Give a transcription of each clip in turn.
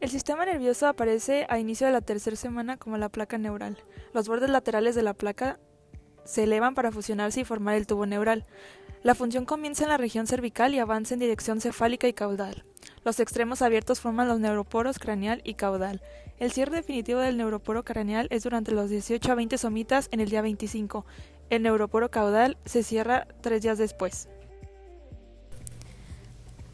El sistema nervioso aparece a inicio de la tercera semana como la placa neural. Los bordes laterales de la placa se elevan para fusionarse y formar el tubo neural. La función comienza en la región cervical y avanza en dirección cefálica y caudal. Los extremos abiertos forman los neuroporos craneal y caudal. El cierre definitivo del neuroporo craneal es durante los 18 a 20 somitas en el día 25. El neuroporo caudal se cierra 3 días después.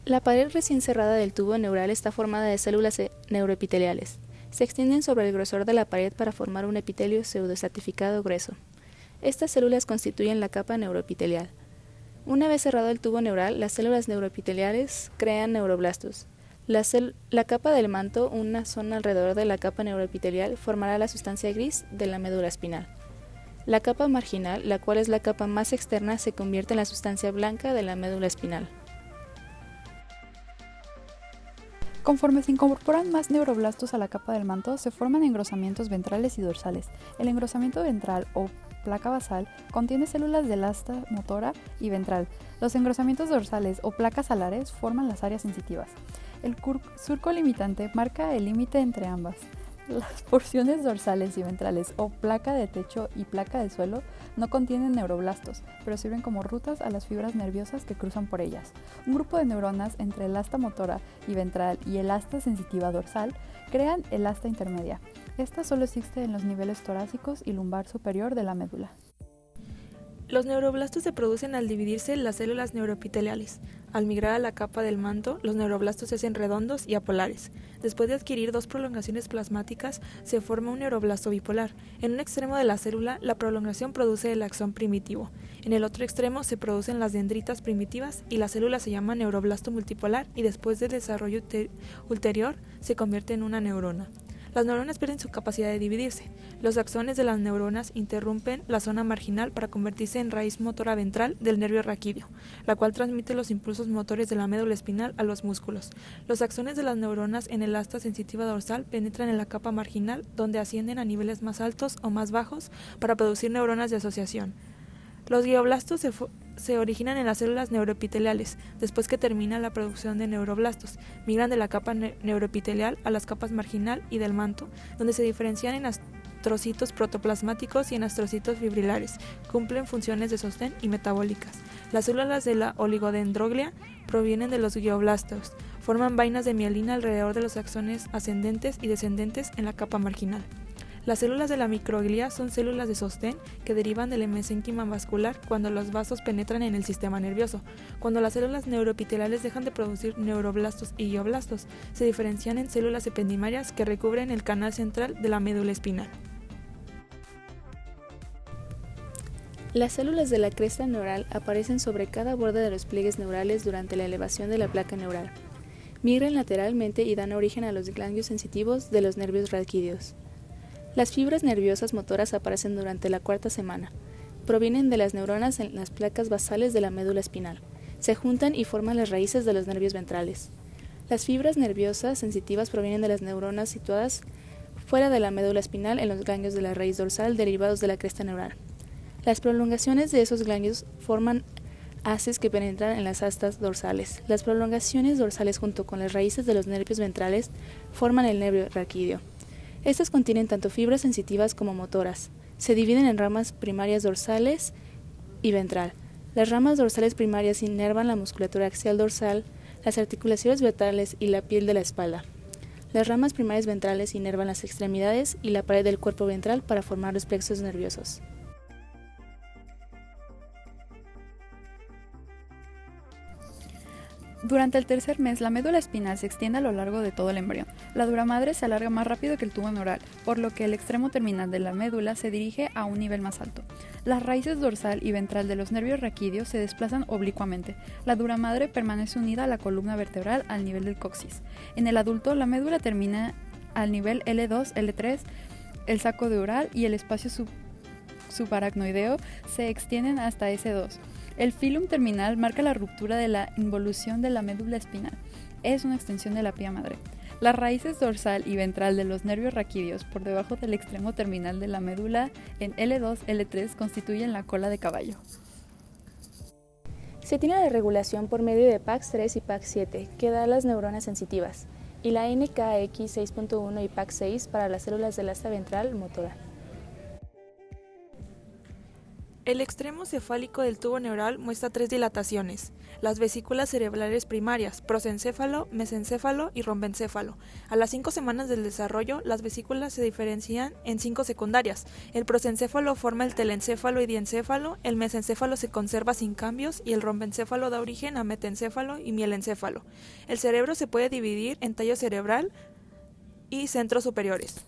La pared recién cerrada del tubo neural está formada de células neuroepiteliales. Se extienden sobre el grosor de la pared para formar un epitelio pseudoestratificado grueso. Estas células constituyen la capa neuroepitelial. Una vez cerrado el tubo neural, las células neuroepiteliales crean neuroblastos. La capa del manto, una zona alrededor de la capa neuroepitelial, formará la sustancia gris de la médula espinal. La capa marginal, la cual es la capa más externa, se convierte en la sustancia blanca de la médula espinal. Conforme se incorporan más neuroblastos a la capa del manto, se forman engrosamientos ventrales y dorsales. El engrosamiento ventral o placa basal contiene células del asta motora y ventral. Los engrosamientos dorsales o placas alares forman las áreas sensitivas. El surco limitante marca el límite entre ambas. Las porciones dorsales y ventrales o placa de techo y placa del suelo no contienen neuroblastos, pero sirven como rutas a las fibras nerviosas que cruzan por ellas. Un grupo de neuronas entre el asta motora y ventral y el asta sensitiva dorsal crean el asta intermedia. Esta solo existe en los niveles torácicos y lumbar superior de la médula. Los neuroblastos se producen al dividirse las células neuroepiteliales. Al migrar a la capa del manto, los neuroblastos se hacen redondos y apolares. Después de adquirir dos prolongaciones plasmáticas, se forma un neuroblasto bipolar. En un extremo de la célula, la prolongación produce el axón primitivo. En el otro extremo se producen las dendritas primitivas y la célula se llama neuroblasto multipolar y después del desarrollo ulterior se convierte en una neurona. Las neuronas pierden su capacidad de dividirse. Los axones de las neuronas interrumpen la zona marginal para convertirse en raíz motora ventral del nervio raquídeo, la cual transmite los impulsos motores de la médula espinal a los músculos. Los axones de las neuronas en el asta sensitiva dorsal penetran en la capa marginal, donde ascienden a niveles más altos o más bajos para producir neuronas de asociación. Los glioblastos se originan en las células neuroepiteliales. Después que termina la producción de neuroblastos, migran de la capa neuroepitelial a las capas marginal y del manto, donde se diferencian en astrocitos protoplasmáticos y en astrocitos fibrilares. Cumplen funciones de sostén y metabólicas. Las células de la oligodendroglia provienen de los glioblastos. Forman vainas de mielina alrededor de los axones ascendentes y descendentes en la capa marginal. Las células de la microglia son células de sostén que derivan del mesénquima vascular cuando los vasos penetran en el sistema nervioso. Cuando las células neuroepiteliales dejan de producir neuroblastos y glioblastos, se diferencian en células ependimarias que recubren el canal central de la médula espinal. Las células de la cresta neural aparecen sobre cada borde de los pliegues neurales durante la elevación de la placa neural. Migran lateralmente y dan origen a los ganglios sensitivos de los nervios raquídeos. Las fibras nerviosas motoras aparecen durante la cuarta semana. Provienen de las neuronas en las placas basales de la médula espinal. Se juntan y forman las raíces de los nervios ventrales. Las fibras nerviosas sensitivas provienen de las neuronas situadas fuera de la médula espinal en los ganglios de la raíz dorsal derivados de la cresta neural. Las prolongaciones de esos ganglios forman haces que penetran en las astas dorsales. Las prolongaciones dorsales junto con las raíces de los nervios ventrales forman el nervio raquídeo. Estas contienen tanto fibras sensitivas como motoras. Se dividen en ramas primarias dorsales y ventral. Las ramas dorsales primarias inervan la musculatura axial dorsal, las articulaciones vertebrales y la piel de la espalda. Las ramas primarias ventrales inervan las extremidades y la pared del cuerpo ventral para formar los plexos nerviosos. Durante el tercer mes, la médula espinal se extiende a lo largo de todo el embrión. La dura madre se alarga más rápido que el tubo neural, por lo que el extremo terminal de la médula se dirige a un nivel más alto. Las raíces dorsal y ventral de los nervios raquídeos se desplazan oblicuamente. La dura madre permanece unida a la columna vertebral al nivel del coxis. En el adulto, la médula termina al nivel L2, L3, el saco dural y el espacio subaracnoideo se extienden hasta S2. El filum terminal marca la ruptura de la involución de la médula espinal. Es una extensión de la pía madre. Las raíces dorsal y ventral de los nervios raquídeos por debajo del extremo terminal de la médula en L2, L3 constituyen la cola de caballo. Se tiene la regulación por medio de PAX3 y PAX7, que da a las neuronas sensitivas, y la NKX6.1 y PAC6 para las células del asta ventral motora. El extremo cefálico del tubo neural muestra 3 dilataciones: las vesículas cerebrales primarias, prosencéfalo, mesencéfalo y rombencéfalo. A las 5 semanas del desarrollo, las vesículas se diferencian en 5 secundarias. El prosencéfalo forma el telencéfalo y diencéfalo, el mesencéfalo se conserva sin cambios y el rombencéfalo da origen a metencéfalo y mielencéfalo. El cerebro se puede dividir en tallo cerebral y centros superiores.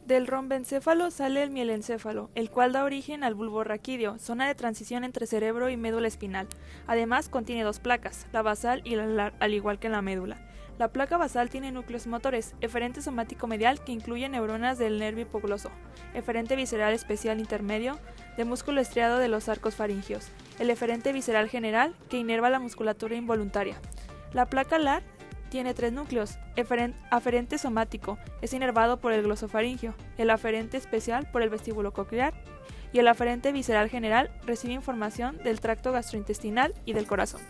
Del rombencéfalo sale el mielencéfalo, el cual da origen al bulbo raquídeo, zona de transición entre cerebro y médula espinal. Además, contiene 2 placas, la basal y la alar, al igual que en la médula. La placa basal tiene núcleos motores, eferente somático medial que incluye neuronas del nervio hipogloso, eferente visceral especial intermedio, de músculo estriado de los arcos faringios, el eferente visceral general que inerva la musculatura involuntaria. La placa alar tiene 3 núcleos: aferente somático, es inervado por el glosofaringio, el aferente especial por el vestíbulo coclear y el aferente visceral general recibe información del tracto gastrointestinal y del corazón.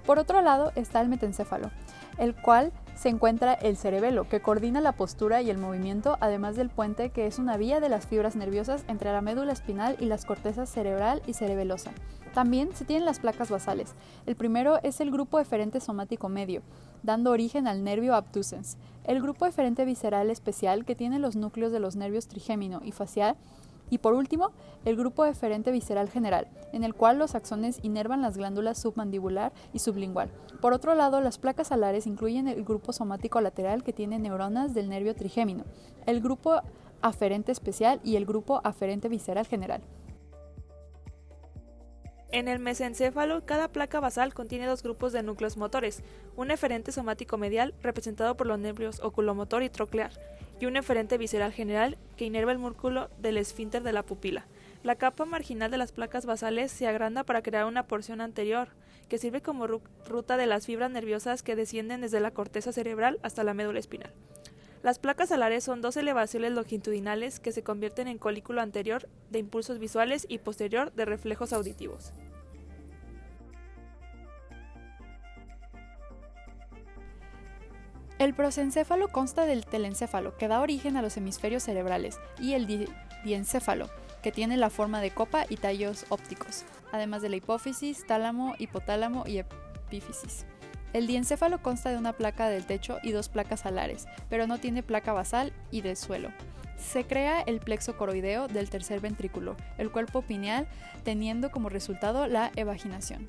Por otro lado está el metencéfalo, el cual se encuentra el cerebelo, que coordina la postura y el movimiento, además del puente, que es una vía de las fibras nerviosas entre la médula espinal y las cortezas cerebral y cerebelosa. También se tienen las placas basales. El primero es el grupo eferente somático medio, dando origen al nervio abducens. El grupo eferente visceral especial, que tiene los núcleos de los nervios trigémino y facial. Y por último, el grupo eferente visceral general, en el cual los axones inervan las glándulas submandibular y sublingual. Por otro lado, las placas alares incluyen el grupo somático lateral, que tiene neuronas del nervio trigémino, el grupo aferente especial y el grupo aferente visceral general. En el mesencéfalo, cada placa basal contiene 2 grupos de núcleos motores, un eferente somático medial representado por los nervios oculomotor y troclear, y un eferente visceral general que inerva el músculo del esfínter de la pupila. La capa marginal de las placas basales se agranda para crear una porción anterior, que sirve como ruta de las fibras nerviosas que descienden desde la corteza cerebral hasta la médula espinal. Las placas alares son 2 elevaciones longitudinales que se convierten en colículo anterior de impulsos visuales y posterior de reflejos auditivos. El prosencéfalo consta del telencéfalo, que da origen a los hemisferios cerebrales, y el diencéfalo, que tiene la forma de copa y tallos ópticos, además de la hipófisis, tálamo, hipotálamo y epífisis. El diencéfalo consta de una placa del techo y 2 placas alares, pero no tiene placa basal y de suelo. Se crea el plexo coroideo del tercer ventrículo, el cuerpo pineal, teniendo como resultado la evaginación.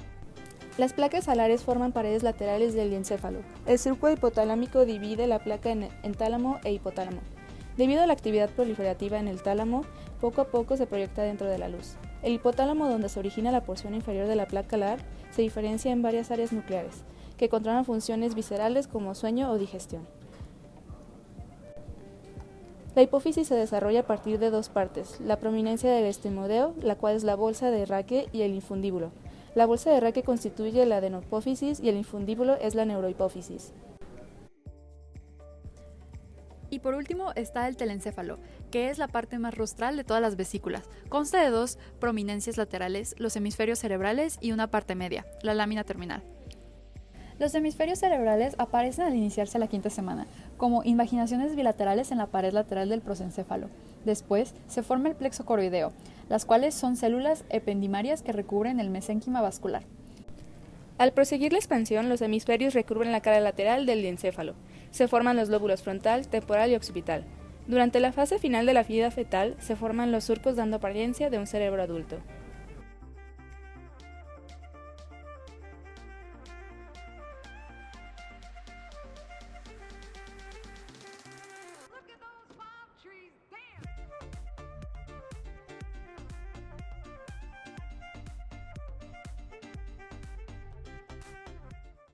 Las placas alares forman paredes laterales del diencéfalo. El surco hipotalámico divide la placa en tálamo e hipotálamo. Debido a la actividad proliferativa en el tálamo, poco a poco se proyecta dentro de la luz. El hipotálamo, donde se origina la porción inferior de la placa alar, se diferencia en varias áreas nucleares, que controlan funciones viscerales como sueño o digestión. La hipófisis se desarrolla a partir de 2 partes: la prominencia del estemodeo, la cual es la bolsa de Raque, y el infundíbulo. La bolsa de Raque constituye la adenopófisis y el infundíbulo es la neurohipófisis. Y por último está el telencéfalo, que es la parte más rostral de todas las vesículas. Consta de 2 prominencias laterales, los hemisferios cerebrales, y una parte media, la lámina terminal. Los hemisferios cerebrales aparecen al iniciarse la 5ª semana, como invaginaciones bilaterales en la pared lateral del prosencéfalo. Después se forma el plexo coroideo, las cuales son células ependimarias que recubren el mesénquima vascular. Al proseguir la expansión, los hemisferios recubren la cara lateral del diencéfalo. Se forman los lóbulos frontal, temporal y occipital. Durante la fase final de la vida fetal, se forman los surcos dando apariencia de un cerebro adulto.